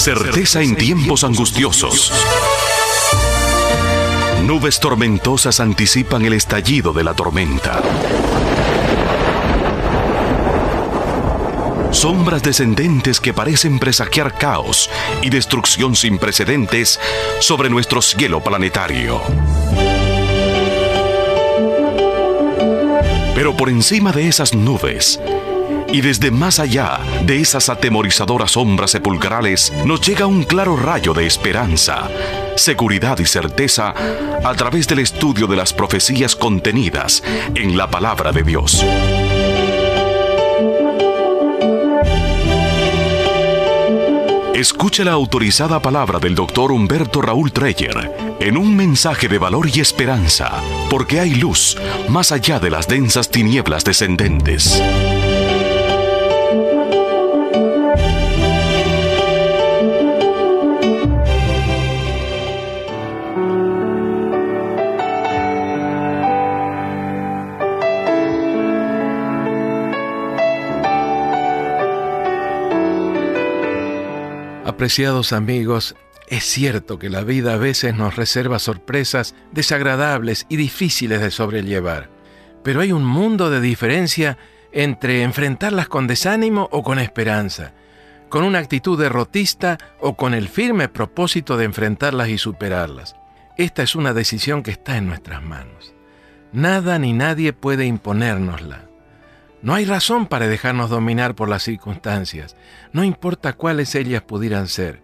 Certeza en tiempos angustiosos. Nubes tormentosas anticipan el estallido de la tormenta. Sombras descendentes que parecen presagiar caos y destrucción sin precedentes sobre nuestro cielo planetario. Pero por encima de esas nubes, y desde más allá de esas atemorizadoras sombras sepulcrales, nos llega un claro rayo de esperanza, seguridad y certeza a través del estudio de las profecías contenidas en la palabra de Dios. Escuche la autorizada palabra del Dr. Humberto Raúl Treyer en un mensaje de valor y esperanza, porque hay luz más allá de las densas tinieblas descendentes. Apreciados amigos, es cierto que la vida a veces nos reserva sorpresas desagradables y difíciles de sobrellevar, pero hay un mundo de diferencia entre enfrentarlas con desánimo o con esperanza, con una actitud derrotista o con el firme propósito de enfrentarlas y superarlas. Esta es una decisión que está en nuestras manos. Nada ni nadie puede imponérnosla. No hay razón para dejarnos dominar por las circunstancias, no importa cuáles ellas pudieran ser,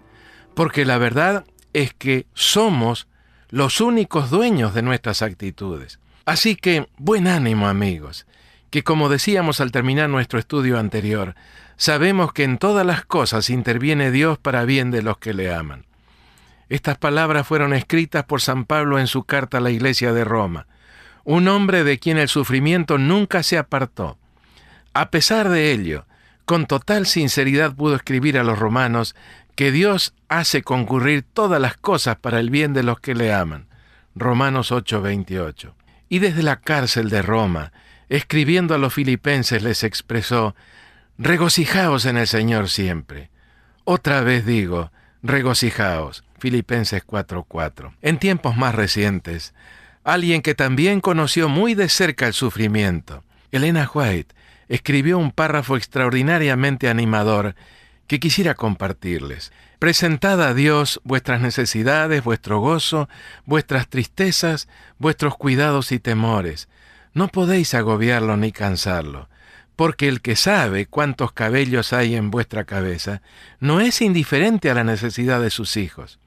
porque la verdad es que somos los únicos dueños de nuestras actitudes. Así que, buen ánimo amigos, que como decíamos al terminar nuestro estudio anterior, sabemos que en todas las cosas interviene Dios para bien de los que le aman. Estas palabras fueron escritas por San Pablo en su carta a la iglesia de Roma, un hombre de quien el sufrimiento nunca se apartó. A pesar de ello, con total sinceridad pudo escribir a los romanos que Dios hace concurrir todas las cosas para el bien de los que le aman. Romanos 8:28. Y desde la cárcel de Roma, escribiendo a los filipenses, les expresó: regocijaos en el Señor siempre. Otra vez digo, regocijaos. Filipenses 4:4. En tiempos más recientes, alguien que también conoció muy de cerca el sufrimiento, Elena White, escribió un párrafo extraordinariamente animador que quisiera compartirles. Presentad a Dios vuestras necesidades, vuestro gozo, vuestras tristezas, vuestros cuidados y temores. No podéis agobiarlo ni cansarlo, porque el que sabe cuántos cabellos hay en vuestra cabeza no es indiferente a la necesidad de sus hijos.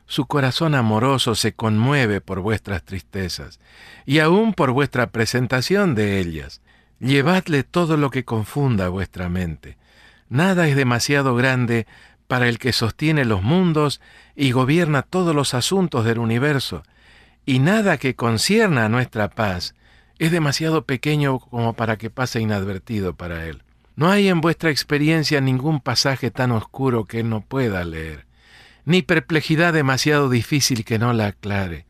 Su corazón amoroso se conmueve por vuestras tristezas y aún por vuestra presentación de ellas. Llevadle todo lo que confunda vuestra mente. Nada es demasiado grande para el que sostiene los mundos y gobierna todos los asuntos del universo, y nada que concierna a nuestra paz es demasiado pequeño como para que pase inadvertido para él. No hay en vuestra experiencia ningún pasaje tan oscuro que él no pueda leer, ni perplejidad demasiado difícil que no la aclare.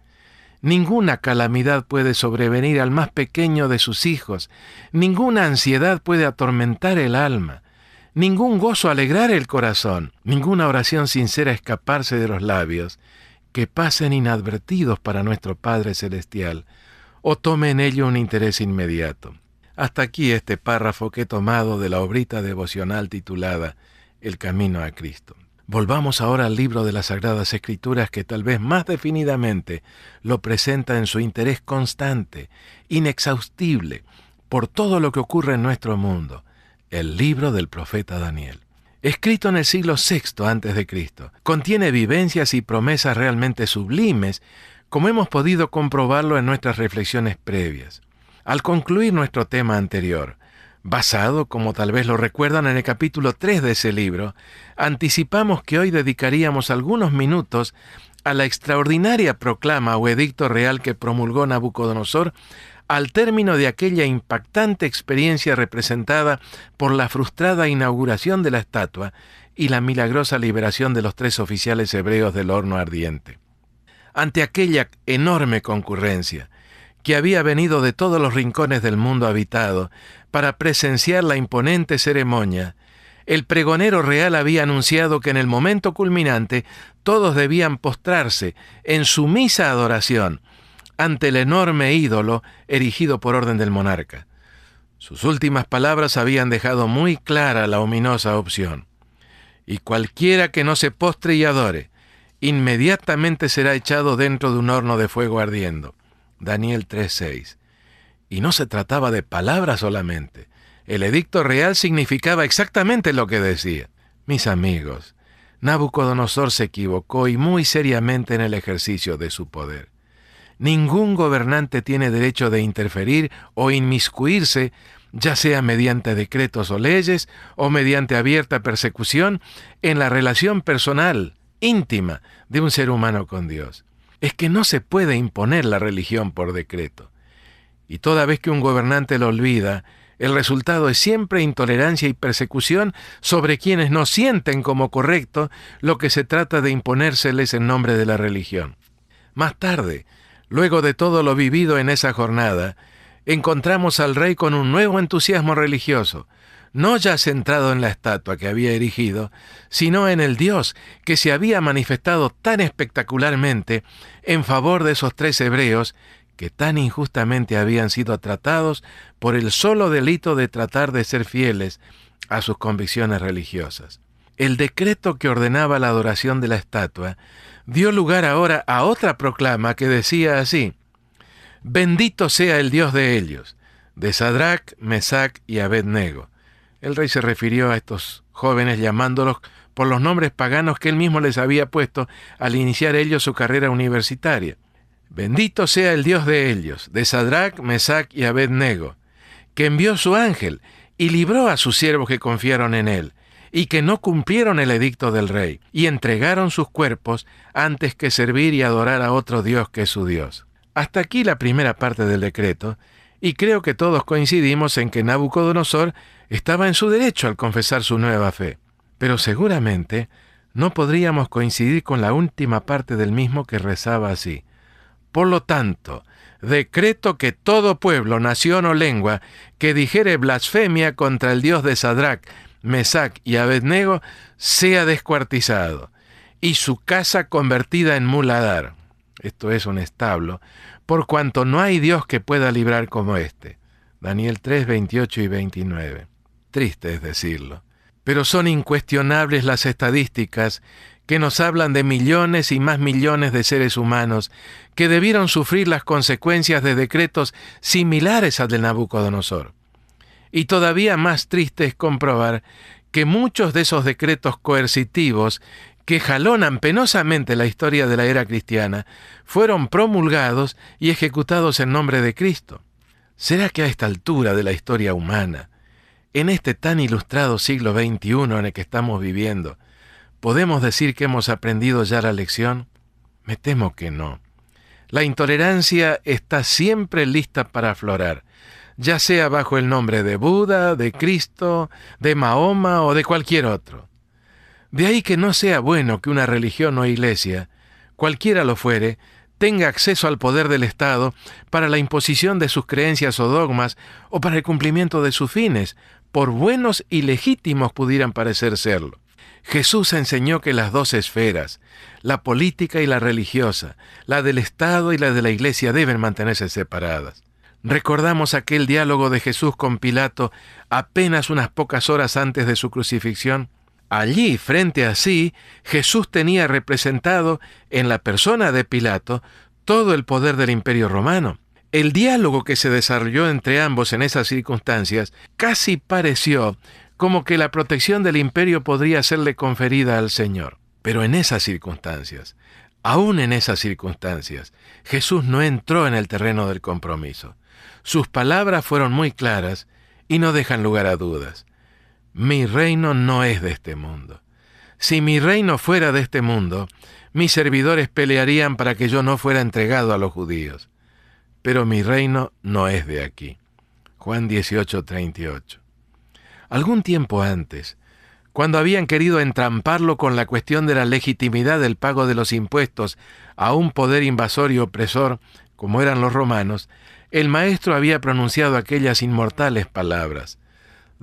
Ninguna calamidad puede sobrevenir al más pequeño de sus hijos, ninguna ansiedad puede atormentar el alma, ningún gozo alegrar el corazón, ninguna oración sincera escaparse de los labios, que pasen inadvertidos para nuestro Padre Celestial, o tome en ello un interés inmediato. Hasta aquí este párrafo que he tomado de la obrita devocional titulada El Camino a Cristo. Volvamos ahora al libro de las Sagradas Escrituras, que tal vez más definidamente lo presenta en su interés constante, inexhaustible, por todo lo que ocurre en nuestro mundo, el libro del profeta Daniel. Escrito en el siglo VI a.C., contiene vivencias y promesas realmente sublimes, como hemos podido comprobarlo en nuestras reflexiones previas. Al concluir nuestro tema anterior, basado, como tal vez lo recuerdan, en el capítulo 3 de ese libro, anticipamos que hoy dedicaríamos algunos minutos a la extraordinaria proclama o edicto real que promulgó Nabucodonosor al término de aquella impactante experiencia representada por la frustrada inauguración de la estatua y la milagrosa liberación de los 3 oficiales hebreos del horno ardiente. Ante aquella enorme concurrencia, que había venido de todos los rincones del mundo habitado para presenciar la imponente ceremonia, El pregonero real había anunciado que en el momento culminante todos debían postrarse en sumisa adoración ante el enorme ídolo erigido por orden del monarca. Sus últimas palabras habían dejado muy clara la ominosa opción. Y cualquiera que no se postre y adore, inmediatamente será echado dentro de un horno de fuego ardiendo. Daniel 3:6. Y no se trataba de palabras solamente. El edicto real significaba exactamente lo que decía. Mis amigos, Nabucodonosor se equivocó y muy seriamente en el ejercicio de su poder. Ningún gobernante tiene derecho de interferir o inmiscuirse, ya sea mediante decretos o leyes o mediante abierta persecución, en la relación personal, íntima, de un ser humano con Dios. Es que no se puede imponer la religión por decreto. Y toda vez que un gobernante lo olvida, el resultado es siempre intolerancia y persecución sobre quienes no sienten como correcto lo que se trata de imponérseles en nombre de la religión. Más tarde, luego de todo lo vivido en esa jornada, encontramos al rey con un nuevo entusiasmo religioso, no ya centrado en la estatua que había erigido, sino en el Dios que se había manifestado tan espectacularmente en favor de esos 3 hebreos que tan injustamente habían sido tratados por el solo delito de tratar de ser fieles a sus convicciones religiosas. El decreto que ordenaba la adoración de la estatua dio lugar ahora a otra proclama que decía así: «Bendito sea el Dios de ellos, de Sadrac, Mesac y Abed-nego». El rey se refirió a estos jóvenes llamándolos por los nombres paganos que él mismo les había puesto al iniciar ellos su carrera universitaria. «Bendito sea el Dios de ellos, de Sadrac, Mesac y Abed-nego, que envió su ángel y libró a sus siervos que confiaron en él, y que no cumplieron el edicto del rey, y entregaron sus cuerpos antes que servir y adorar a otro Dios que es su Dios». Hasta aquí la primera parte del decreto, y creo que todos coincidimos en que Nabucodonosor estaba en su derecho al confesar su nueva fe. Pero seguramente no podríamos coincidir con la última parte del mismo que rezaba así: «Por lo tanto, decreto que todo pueblo, nación o lengua que dijere blasfemia contra el Dios de Sadrac, Mesac y Abed-nego sea descuartizado, y su casa convertida en muladar». Esto es un establo, por cuanto no hay Dios que pueda librar como éste. Daniel 3, 28 y 29. Triste es decirlo, pero son incuestionables las estadísticas que nos hablan de millones y más millones de seres humanos que debieron sufrir las consecuencias de decretos similares al de Nabucodonosor. Y todavía más triste es comprobar que muchos de esos decretos coercitivos que jalonan penosamente la historia de la era cristiana fueron promulgados y ejecutados en nombre de Cristo. ¿Será que a esta altura de la historia humana, en este tan ilustrado siglo XXI en el que estamos viviendo, podemos decir que hemos aprendido ya la lección? Me temo que no. La intolerancia está siempre lista para aflorar, ya sea bajo el nombre de Buda, de Cristo, de Mahoma o de cualquier otro. De ahí que no sea bueno que una religión o iglesia, cualquiera lo fuere, tenga acceso al poder del Estado para la imposición de sus creencias o dogmas o para el cumplimiento de sus fines, por buenos y legítimos pudieran parecer serlo. Jesús enseñó que las 2 esferas, la política y la religiosa, la del Estado y la de la Iglesia, deben mantenerse separadas. Recordamos aquel diálogo de Jesús con Pilato apenas unas pocas horas antes de su crucifixión. Allí, frente a sí, Jesús tenía representado, en la persona de Pilato, todo el poder del Imperio Romano. El diálogo que se desarrolló entre ambos en esas circunstancias casi pareció como que la protección del imperio podría serle conferida al Señor. Pero en esas circunstancias, aún en esas circunstancias, Jesús no entró en el terreno del compromiso. Sus palabras fueron muy claras y no dejan lugar a dudas. Mi reino no es de este mundo. Si mi reino fuera de este mundo, mis servidores pelearían para que yo no fuera entregado a los judíos. Pero mi reino no es de aquí. Juan 18:38. Algún tiempo antes, cuando habían querido entramparlo con la cuestión de la legitimidad del pago de los impuestos a un poder invasor y opresor, como eran los romanos, el maestro había pronunciado aquellas inmortales palabras: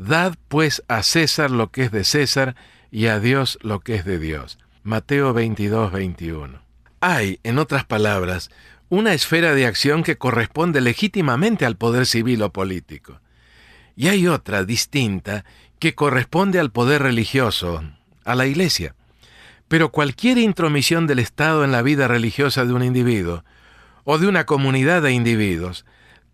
Dad pues a César lo que es de César y a Dios lo que es de Dios. Mateo 22, 21. Hay, en otras palabras, una esfera de acción que corresponde legítimamente al poder civil o político. Y hay otra, distinta, que corresponde al poder religioso, a la Iglesia. Pero cualquier intromisión del Estado en la vida religiosa de un individuo, o de una comunidad de individuos,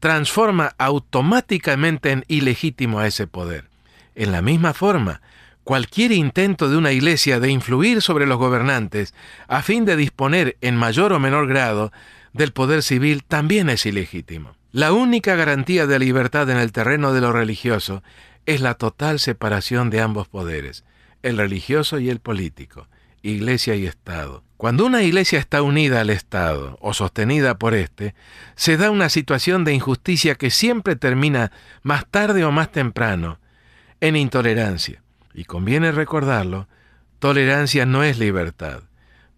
transforma automáticamente en ilegítimo a ese poder. En la misma forma, cualquier intento de una iglesia de influir sobre los gobernantes a fin de disponer en mayor o menor grado del poder civil también es ilegítimo. La única garantía de libertad en el terreno de lo religioso es la total separación de ambos poderes, el religioso y el político, iglesia y Estado. Cuando una iglesia está unida al Estado o sostenida por éste, se da una situación de injusticia que siempre termina, más tarde o más temprano, en intolerancia. Y conviene recordarlo, tolerancia no es libertad,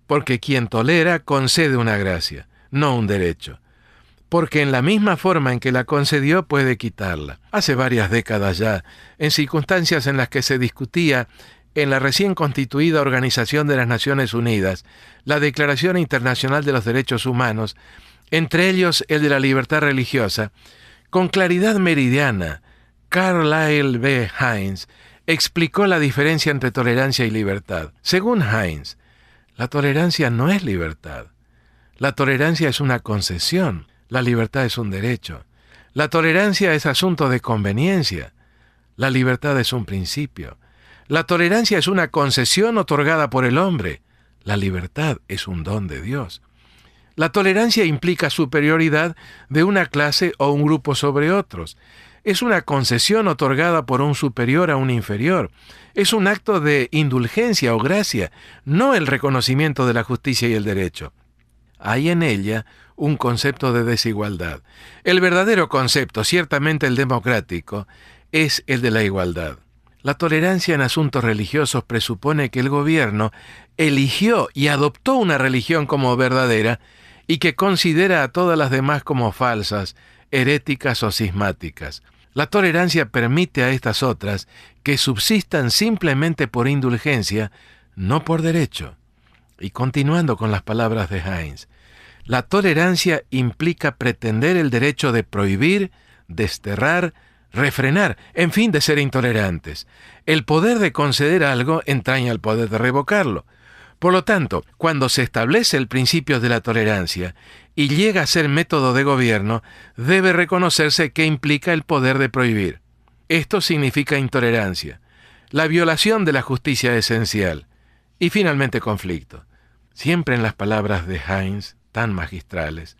porque quien tolera concede una gracia, no un derecho, porque en la misma forma en que la concedió puede quitarla. Hace varias décadas ya, en circunstancias en las que se discutía en la recién constituida Organización de las Naciones Unidas, la Declaración Internacional de los Derechos Humanos, entre ellos el de la libertad religiosa, con claridad meridiana, Carlyle B. Hines explicó la diferencia entre tolerancia y libertad. Según Hines, la tolerancia no es libertad. La tolerancia es una concesión, la libertad es un derecho. La tolerancia es asunto de conveniencia, la libertad es un principio. La tolerancia es una concesión otorgada por el hombre, la libertad es un don de Dios. La tolerancia implica superioridad de una clase o un grupo sobre otros. Es una concesión otorgada por un superior a un inferior. Es un acto de indulgencia o gracia, no el reconocimiento de la justicia y el derecho. Hay en ella un concepto de desigualdad. El verdadero concepto, ciertamente el democrático, es el de la igualdad. La tolerancia en asuntos religiosos presupone que el gobierno eligió y adoptó una religión como verdadera y que considera a todas las demás como falsas, heréticas o cismáticas. La tolerancia permite a estas otras que subsistan simplemente por indulgencia, no por derecho. Y continuando con las palabras de Hines, la tolerancia implica pretender el derecho de prohibir, desterrar, refrenar, en fin, de ser intolerantes. El poder de conceder algo entraña el poder de revocarlo. Por lo tanto, cuando se establece el principio de la tolerancia y llega a ser método de gobierno, debe reconocerse que implica el poder de prohibir. Esto significa intolerancia, la violación de la justicia esencial y finalmente conflicto. Siempre en las palabras de Hines, tan magistrales,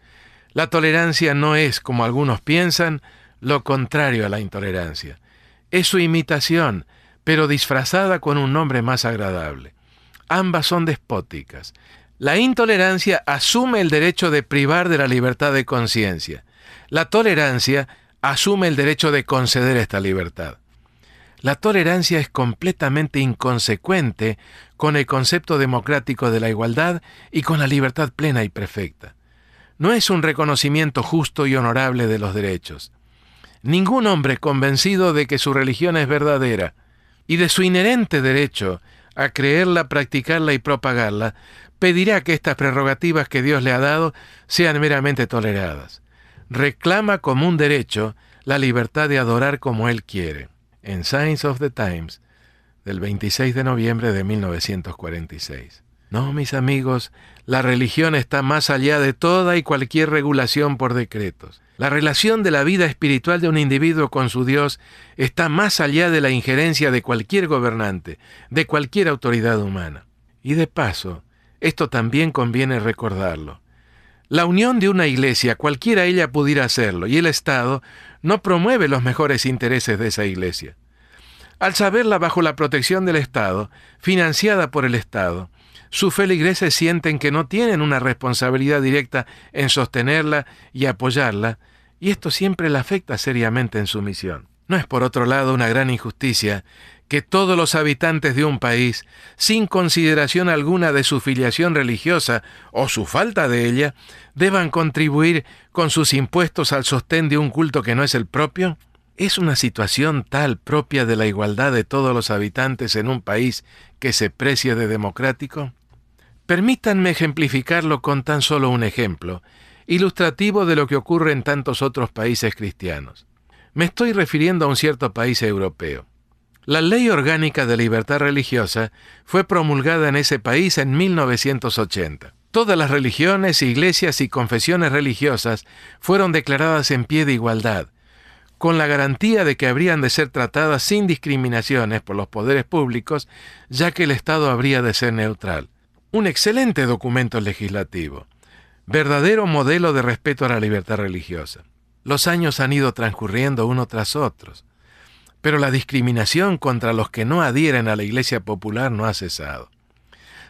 la tolerancia no es, como algunos piensan, lo contrario a la intolerancia. Es su imitación, pero disfrazada con un nombre más agradable. Ambas son despóticas. La intolerancia asume el derecho de privar de la libertad de conciencia. La tolerancia asume el derecho de conceder esta libertad. La tolerancia es completamente inconsecuente con el concepto democrático de la igualdad y con la libertad plena y perfecta. No es un reconocimiento justo y honorable de los derechos. Ningún hombre convencido de que su religión es verdadera y de su inherente derecho a creerla, practicarla y propagarla, pedirá que estas prerrogativas que Dios le ha dado sean meramente toleradas. Reclama como un derecho la libertad de adorar como Él quiere. En Signs of the Times, del 26 de noviembre de 1946. No, mis amigos, la religión está más allá de toda y cualquier regulación por decretos. La relación de la vida espiritual de un individuo con su Dios está más allá de la injerencia de cualquier gobernante, de cualquier autoridad humana. Y de paso, esto también conviene recordarlo. La unión de una iglesia, cualquiera ella pudiera hacerlo, y el Estado no promueve los mejores intereses de esa iglesia. Al saberla bajo la protección del Estado, financiada por el Estado, sus feligreses sienten que no tienen una responsabilidad directa en sostenerla y apoyarla, y esto siempre la afecta seriamente en su misión. No es por otro lado una gran injusticia que todos los habitantes de un país, sin consideración alguna de su filiación religiosa o su falta de ella, deban contribuir con sus impuestos al sostén de un culto que no es el propio. ¿Es una situación tal propia de la igualdad de todos los habitantes en un país que se precie de democrático? Permítanme ejemplificarlo con tan solo un ejemplo, ilustrativo de lo que ocurre en tantos otros países cristianos. Me estoy refiriendo a un cierto país europeo. La Ley Orgánica de Libertad Religiosa fue promulgada en ese país en 1980. Todas las religiones, iglesias y confesiones religiosas fueron declaradas en pie de igualdad, con la garantía de que habrían de ser tratadas sin discriminaciones por los poderes públicos, ya que el Estado habría de ser neutral. Un excelente documento legislativo, verdadero modelo de respeto a la libertad religiosa. Los años han ido transcurriendo uno tras otros, pero la discriminación contra los que no adhieren a la Iglesia Popular no ha cesado.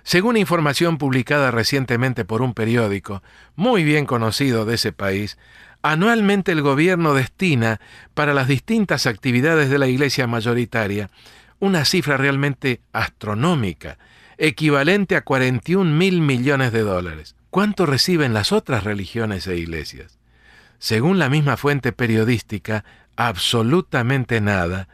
Según información publicada recientemente por un periódico muy bien conocido de ese país, anualmente el gobierno destina para las distintas actividades de la Iglesia mayoritaria una cifra realmente astronómica, equivalente a 41.000 millones de dólares. ¿Cuánto reciben las otras religiones e iglesias? Según la misma fuente periodística, absolutamente nada,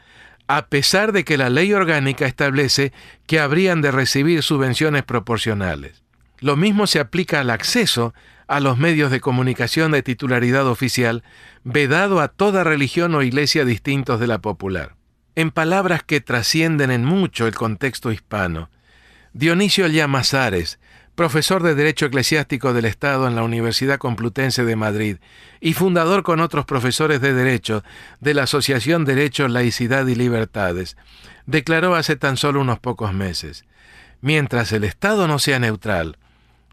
a pesar de que la ley orgánica establece que habrían de recibir subvenciones proporcionales. Lo mismo se aplica al acceso a los medios de comunicación de titularidad oficial, vedado a toda religión o iglesia distintos de la popular. En palabras que trascienden en mucho el contexto hispano, Dionisio Llamazares, profesor de Derecho Eclesiástico del Estado en la Universidad Complutense de Madrid y fundador con otros profesores de Derecho de la Asociación Derecho, Laicidad y Libertades, declaró hace tan solo unos pocos meses: mientras el Estado no sea neutral,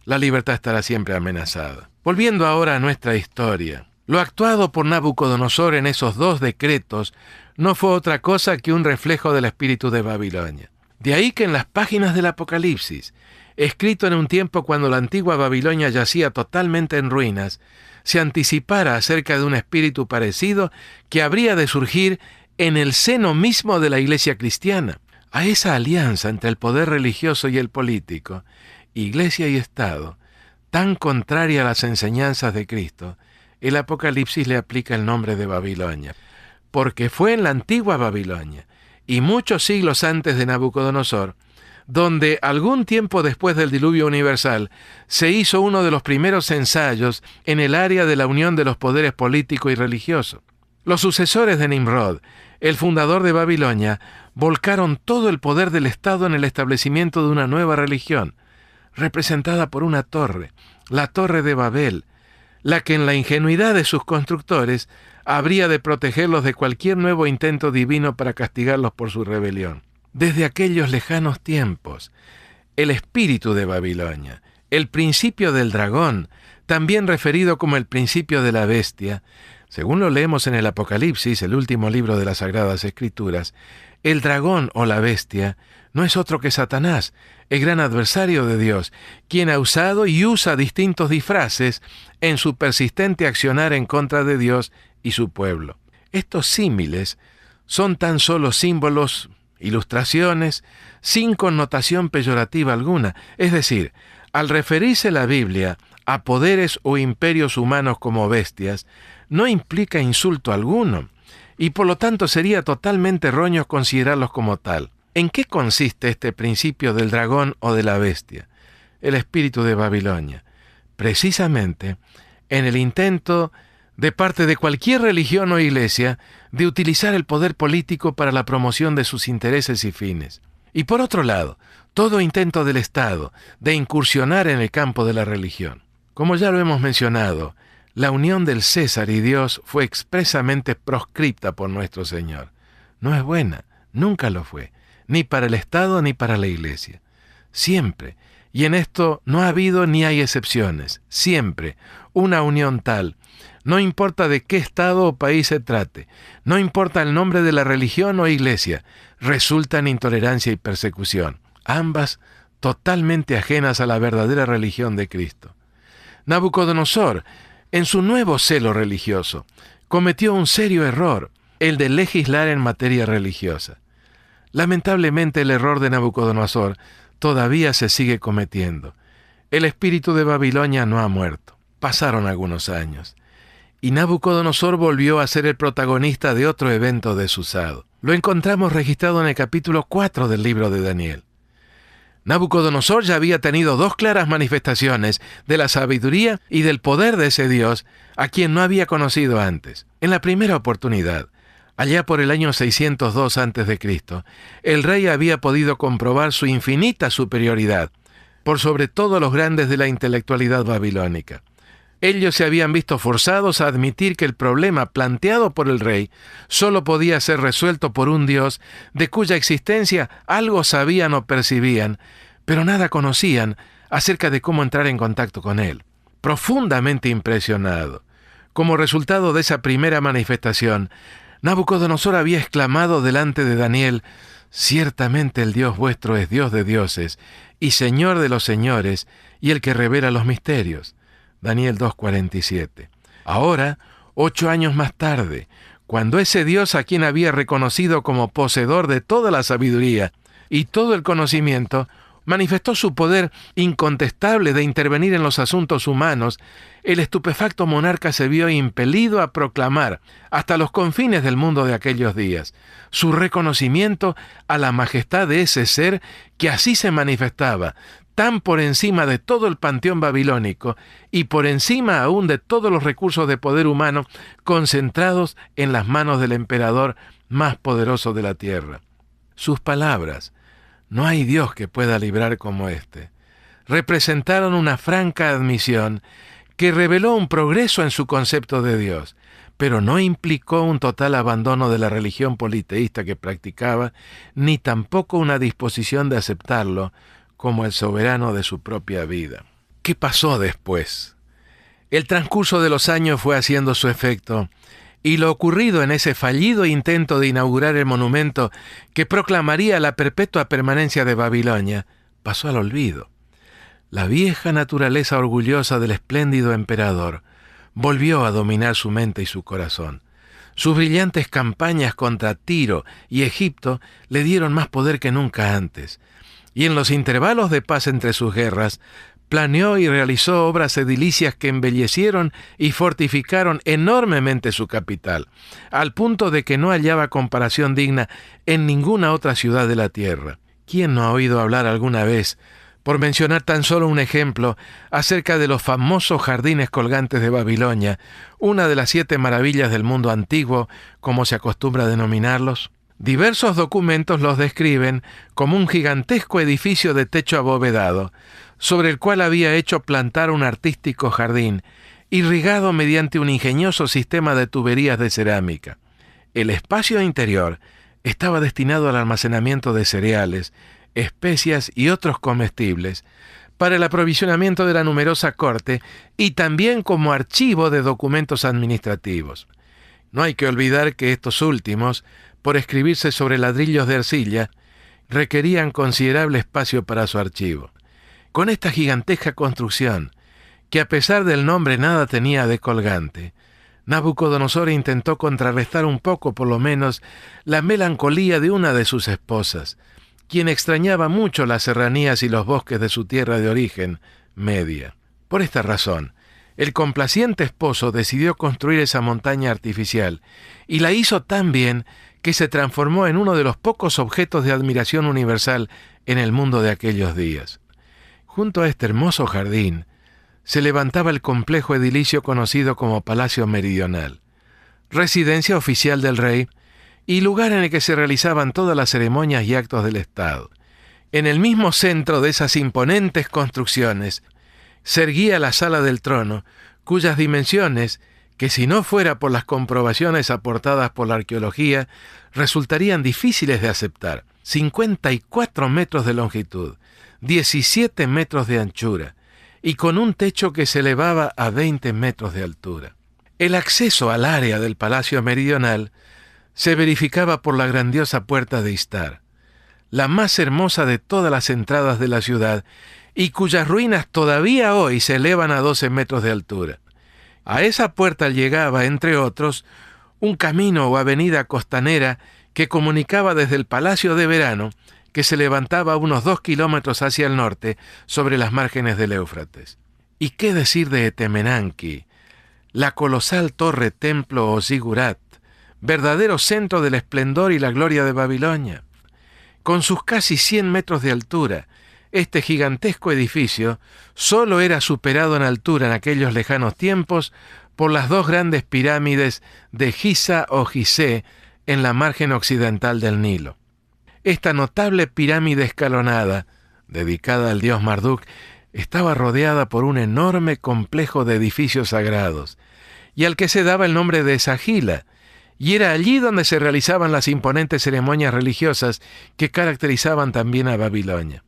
la libertad estará siempre amenazada. Volviendo ahora a nuestra historia, lo actuado por Nabucodonosor en esos 2 decretos no fue otra cosa que un reflejo del espíritu de Babilonia. De ahí que en las páginas del Apocalipsis, escrito en un tiempo cuando la antigua Babilonia yacía totalmente en ruinas, se anticipara acerca de un espíritu parecido que habría de surgir en el seno mismo de la Iglesia cristiana. A esa alianza entre el poder religioso y el político, Iglesia y Estado, tan contraria a las enseñanzas de Cristo, el Apocalipsis le aplica el nombre de Babilonia, porque fue en la antigua Babilonia, y muchos siglos antes de Nabucodonosor, donde algún tiempo después del diluvio universal se hizo uno de los primeros ensayos en el área de la unión de los poderes político y religioso. Los sucesores de Nimrod, el fundador de Babilonia, volcaron todo el poder del Estado en el establecimiento de una nueva religión, representada por una torre, la Torre de Babel, la que en la ingenuidad de sus constructores habría de protegerlos de cualquier nuevo intento divino para castigarlos por su rebelión. Desde aquellos lejanos tiempos, el espíritu de Babilonia, el principio del dragón, también referido como el principio de la bestia, según lo leemos en el Apocalipsis, el último libro de las Sagradas Escrituras, el dragón o la bestia no es otro que Satanás, el gran adversario de Dios, quien ha usado y usa distintos disfraces en su persistente accionar en contra de Dios y su pueblo. Estos símiles son tan solo símbolos, ilustraciones, sin connotación peyorativa alguna. Es decir, al referirse la Biblia a poderes o imperios humanos como bestias, no implica insulto alguno, y por lo tanto sería totalmente erróneo considerarlos como tal. ¿En qué consiste este principio del dragón o de la bestia? El espíritu de Babilonia. Precisamente en el intento de parte de cualquier religión o iglesia de utilizar el poder político para la promoción de sus intereses y fines. Y por otro lado, todo intento del Estado de incursionar en el campo de la religión. Como ya lo hemos mencionado, la unión del César y Dios fue expresamente proscripta por nuestro Señor. No es buena, nunca lo fue, ni para el Estado ni para la Iglesia. Siempre, y en esto no ha habido ni hay excepciones, siempre, una unión tal, no importa de qué Estado o país se trate, no importa el nombre de la religión o iglesia, resulta en intolerancia y persecución, ambas totalmente ajenas a la verdadera religión de Cristo. Nabucodonosor, en su nuevo celo religioso, cometió un serio error, el de legislar en materia religiosa. Lamentablemente el error de Nabucodonosor todavía se sigue cometiendo. El espíritu de Babilonia no ha muerto. Pasaron algunos años. y Nabucodonosor volvió a ser el protagonista de otro evento desusado. Lo encontramos registrado en el capítulo 4 del libro de Daniel. Nabucodonosor ya había tenido 2 claras manifestaciones de la sabiduría y del poder de ese Dios a quien no había conocido antes. En la primera oportunidad, allá por el año 602 a.C., el rey había podido comprobar su infinita superioridad por sobre todos los grandes de la intelectualidad babilónica. Ellos se habían visto forzados a admitir que el problema planteado por el rey solo podía ser resuelto por un Dios de cuya existencia algo sabían o percibían, pero nada conocían acerca de cómo entrar en contacto con él. Profundamente impresionado, como resultado de esa primera manifestación, Nabucodonosor había exclamado delante de Daniel: «Ciertamente el Dios vuestro es Dios de dioses y Señor de los señores y el que revela los misterios». Daniel 2:47. Ahora, 8 años más tarde, cuando ese Dios a quien había reconocido como poseedor de toda la sabiduría y todo el conocimiento, manifestó su poder incontestable de intervenir en los asuntos humanos, el estupefacto monarca se vio impelido a proclamar, hasta los confines del mundo de aquellos días, su reconocimiento a la majestad de ese ser que así se manifestaba, tan por encima de todo el panteón babilónico y por encima aún de todos los recursos de poder humano concentrados en las manos del emperador más poderoso de la tierra. Sus palabras: «No hay Dios que pueda librar como este», representaron una franca admisión que reveló un progreso en su concepto de Dios, pero no implicó un total abandono de la religión politeísta que practicaba, ni tampoco una disposición de aceptarlo como el soberano de su propia vida. ¿Qué pasó después? El transcurso de los años fue haciendo su efecto, y lo ocurrido en ese fallido intento de inaugurar el monumento que proclamaría la perpetua permanencia de Babilonia pasó al olvido. La vieja naturaleza orgullosa del espléndido emperador volvió a dominar su mente y su corazón. Sus brillantes campañas contra Tiro y Egipto le dieron más poder que nunca antes, y en los intervalos de paz entre sus guerras, planeó y realizó obras edilicias que embellecieron y fortificaron enormemente su capital, al punto de que no hallaba comparación digna en ninguna otra ciudad de la tierra. ¿Quién no ha oído hablar alguna vez, por mencionar tan solo un ejemplo, acerca de los famosos jardines colgantes de Babilonia, una de las 7 maravillas del mundo antiguo, como se acostumbra a denominarlos? Diversos documentos los describen como un gigantesco edificio de techo abovedado, sobre el cual había hecho plantar un artístico jardín, irrigado mediante un ingenioso sistema de tuberías de cerámica. El espacio interior estaba destinado al almacenamiento de cereales, especias y otros comestibles, para el aprovisionamiento de la numerosa corte y también como archivo de documentos administrativos. No hay que olvidar que estos últimos, por escribirse sobre ladrillos de arcilla, requerían considerable espacio para su archivo. Con esta gigantesca construcción, que a pesar del nombre nada tenía de colgante, Nabucodonosor intentó contrarrestar un poco, por lo menos, la melancolía de una de sus esposas, quien extrañaba mucho las serranías y los bosques de su tierra de origen, Media. Por esta razón, el complaciente esposo decidió construir esa montaña artificial, y la hizo tan bien que se transformó en uno de los pocos objetos de admiración universal en el mundo de aquellos días. Junto a este hermoso jardín se levantaba el complejo edilicio conocido como Palacio Meridional, residencia oficial del rey y lugar en el que se realizaban todas las ceremonias y actos del Estado. En el mismo centro de esas imponentes construcciones se erguía la sala del trono, cuyas dimensiones, que si no fuera por las comprobaciones aportadas por la arqueología, resultarían difíciles de aceptar. 54 metros de longitud, 17 metros de anchura, y con un techo que se elevaba a 20 metros de altura. El acceso al área del Palacio Meridional se verificaba por la grandiosa puerta de Istar, la más hermosa de todas las entradas de la ciudad, y cuyas ruinas todavía hoy se elevan a 12 metros de altura. A esa puerta llegaba, entre otros, un camino o avenida costanera que comunicaba desde el Palacio de Verano, que se levantaba a unos 2 kilómetros hacia el norte, sobre las márgenes del Éufrates. ¿Y qué decir de Etemenanki, la colosal torre templo o zigurat, verdadero centro del esplendor y la gloria de Babilonia. Con sus casi 100 metros de altura, este gigantesco edificio solo era superado en altura en aquellos lejanos tiempos por las dos grandes pirámides de Giza o Gizeh en la margen occidental del Nilo. Esta notable pirámide escalonada, dedicada al dios Marduk, estaba rodeada por un enorme complejo de edificios sagrados, y al que se daba el nombre de Sagila, y era allí donde se realizaban las imponentes ceremonias religiosas que caracterizaban también a Babilonia.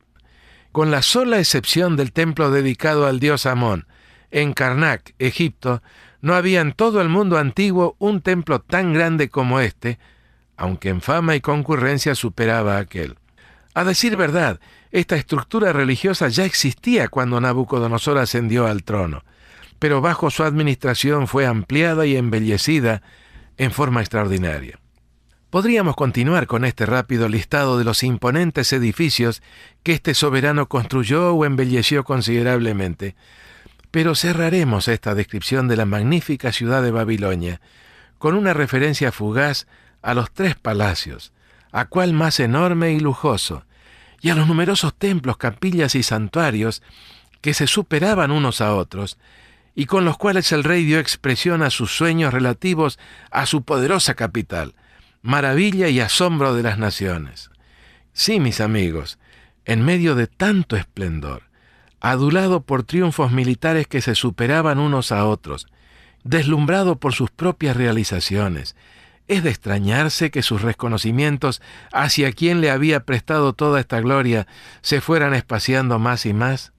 Con la sola excepción del templo dedicado al dios Amón, en Karnak, Egipto, no había en todo el mundo antiguo un templo tan grande como este, aunque en fama y concurrencia superaba a aquel. A decir verdad, esta estructura religiosa ya existía cuando Nabucodonosor ascendió al trono, pero bajo su administración fue ampliada y embellecida en forma extraordinaria. Podríamos continuar con este rápido listado de los imponentes edificios que este soberano construyó o embelleció considerablemente, pero cerraremos esta descripción de la magnífica ciudad de Babilonia con una referencia fugaz a los 3 palacios, a cuál más enorme y lujoso, y a los numerosos templos, capillas y santuarios que se superaban unos a otros, y con los cuales el rey dio expresión a sus sueños relativos a su poderosa capital, maravilla y asombro de las naciones. Sí, mis amigos, en medio de tanto esplendor, adulado por triunfos militares que se superaban unos a otros, deslumbrado por sus propias realizaciones, es de extrañarse que sus reconocimientos hacia quien le había prestado toda esta gloria se fueran espaciando más y más.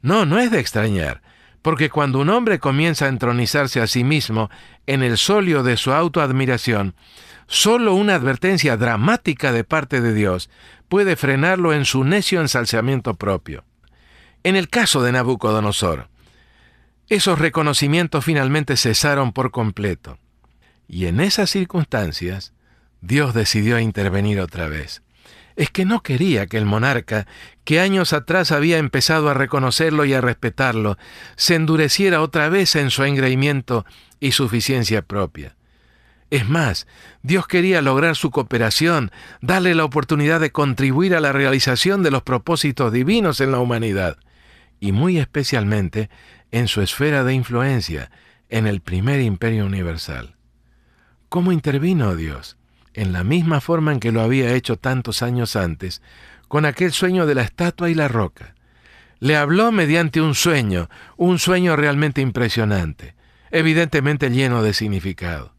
No, no es de extrañar, porque cuando un hombre comienza a entronizarse a sí mismo en el solio de su autoadmiración, solo una advertencia dramática de parte de Dios puede frenarlo en su necio ensalzamiento propio. En el caso de Nabucodonosor, esos reconocimientos finalmente cesaron por completo. Y en esas circunstancias, Dios decidió intervenir otra vez. Es que no quería que el monarca, que años atrás había empezado a reconocerlo y a respetarlo, se endureciera otra vez en su engreimiento y suficiencia propia. Es más, Dios quería lograr su cooperación, darle la oportunidad de contribuir a la realización de los propósitos divinos en la humanidad, y muy especialmente en su esfera de influencia, en el primer imperio universal. ¿Cómo intervino Dios? En la misma forma en que lo había hecho tantos años antes, con aquel sueño de la estatua y la roca. Le habló mediante un sueño realmente impresionante, evidentemente lleno de significado.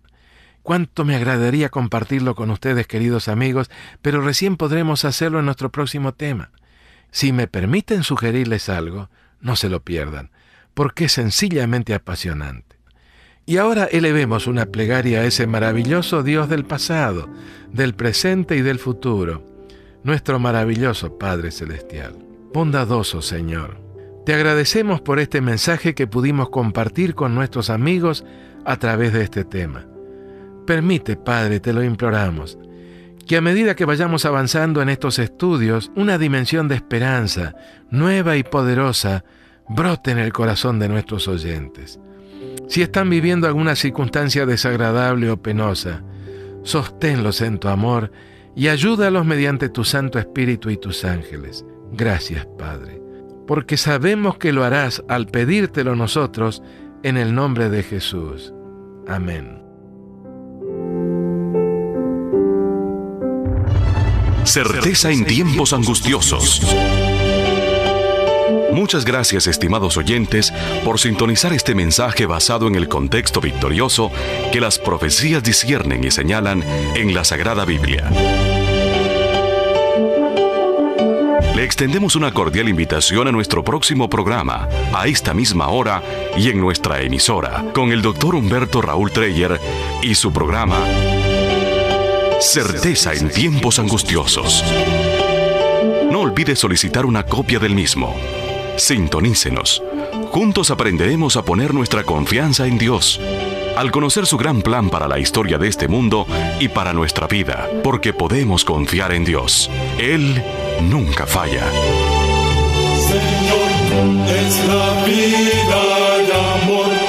Cuánto me agradaría compartirlo con ustedes, queridos amigos, pero recién podremos hacerlo en nuestro próximo tema. Si me permiten sugerirles algo, no se lo pierdan, porque es sencillamente apasionante. Y ahora elevemos una plegaria a ese maravilloso Dios del pasado, del presente y del futuro, nuestro maravilloso Padre Celestial. Bondadoso Señor, te agradecemos por este mensaje que pudimos compartir con nuestros amigos a través de este tema. Permite, Padre, te lo imploramos, que a medida que vayamos avanzando en estos estudios, una dimensión de esperanza, nueva y poderosa, brote en el corazón de nuestros oyentes. Si están viviendo alguna circunstancia desagradable o penosa, sosténlos en tu amor y ayúdalos mediante tu Santo Espíritu y tus ángeles. Gracias, Padre, porque sabemos que lo harás al pedírtelo nosotros en el nombre de Jesús. Amén. Certeza en tiempos angustiosos. Muchas gracias, estimados oyentes, por sintonizar este mensaje basado en el contexto victorioso que las profecías disciernen y señalan en la Sagrada Biblia. Le extendemos una cordial invitación a nuestro próximo programa, a esta misma hora y en nuestra emisora, con el Dr. Humberto Raúl Treyer y su programa Certeza en tiempos angustiosos. No olvide solicitar una copia del mismo. Sintonícenos. Juntos aprenderemos a poner nuestra confianza en Dios, al conocer su gran plan para la historia de este mundo y para nuestra vida, porque podemos confiar en Dios. Él nunca falla. Señor, es la vida y amor.